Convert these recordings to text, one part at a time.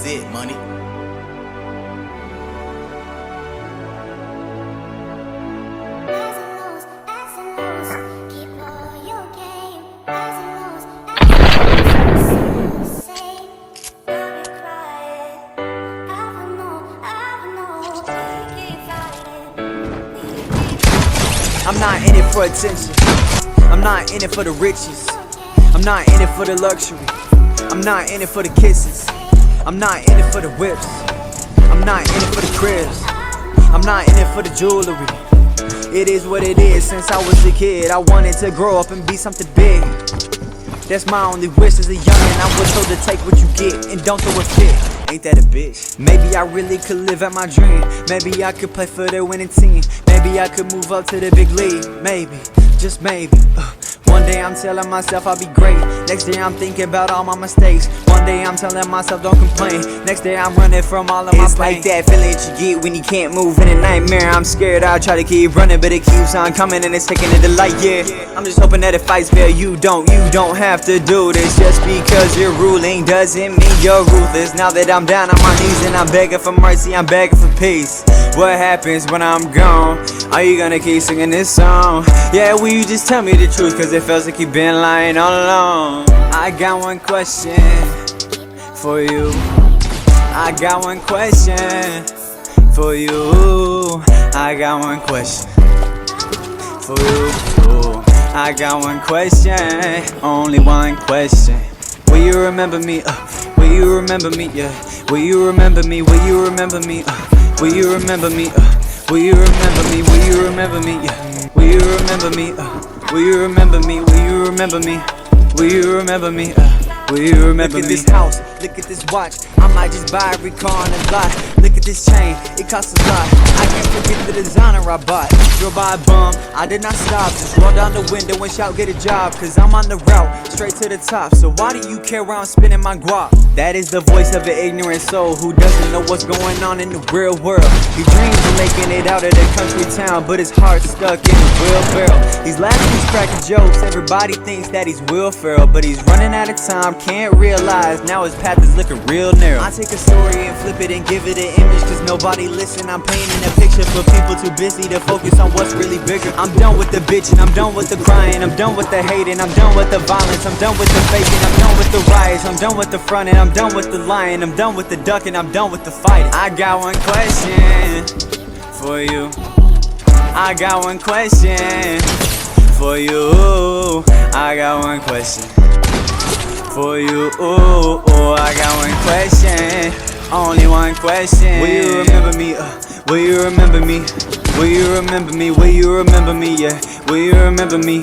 is it, money. I'm not in it for attention. I'm not in it for the riches. I'm not in it for the luxury. I'm not in it for the kisses. I'm not in it for the whips. I'm not in it for the cribs. I'm not in it for the jewelry. It is what it is. Since I was a kid, I wanted to grow up and be something big. That's my only wish as a youngin'. I was told to take what you get and don't throw a fit. Ain't that a bitch? Maybe I really could live out my dream. Maybe I could play for the winning team. Maybe I could move up to the big league. Maybe, just maybe. One day I'm telling myself I'll be great. Next day I'm thinking about all my mistakes. One day I'm telling myself don't complain. Next day I'm running from all of my pain. It's like that feeling that you get when you can't move in a nightmare. I'm scared, I'll try to keep running, but it keeps on coming and it's taking it to light, yeah. I'm just hoping that it fights fair. You don't have to do this. Just because you're ruling doesn't mean you're ruthless. Now that I'm down on my knees and I'm begging for mercy, I'm begging for peace. What happens when I'm gone? Are you gonna keep singing this song? Yeah, will you just tell me the truth? Cause it feels like you've been lying all along. I got one question for you. I got one question for you. I got one question for you. I got one question, only one question. Will you remember me? Will you remember me? Yeah. Will you remember me? Will you remember me? Will you remember me? Will you remember me? Will you remember me? Yeah. Will you remember me? Will you remember me? Will you remember me? Will you remember me? Will you remember me? Look at this house, look at this watch. I might just buy every car on the lot. Look at this chain, it costs a lot. I can't forget the designer I bought. Drove by a bum, I did not stop. Just roll down the window and shout get a job. Cause I'm on the route, straight to the top. So why do you care where I'm spending my guap? That is the voice of an ignorant soul who doesn't know what's going on in the real world. He dreams of making it out of the country town, but his heart's stuck in a wheelbarrow. He's laughing, he's cracking jokes. Everybody thinks that he's Will Ferrell, but he's running out of time, can't realize now his path is looking real narrow. I take a story and flip it and give it an image, cause nobody listen. I'm painting a picture for people too busy to focus on what's really bigger. I'm done with the bitching, I'm done with the crying, I'm done with the hating, I'm done with the violence, I'm done with the faking, I'm done with the riots, I'm done with the fronting, I'm done with the lying, I'm done with the ducking, I'm done with the fighting. I got one question for you. I got one question for you. I got one question for you. I got one question, only one question. Will you remember me? Will you remember me? Will you remember me? Will you remember me? Yeah. Will you remember me?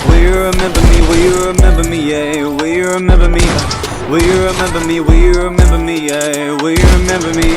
Will you remember me? Will you remember me? Yeah. Will you remember me? Will you remember me? Will you remember me? Yeah. Will you remember me?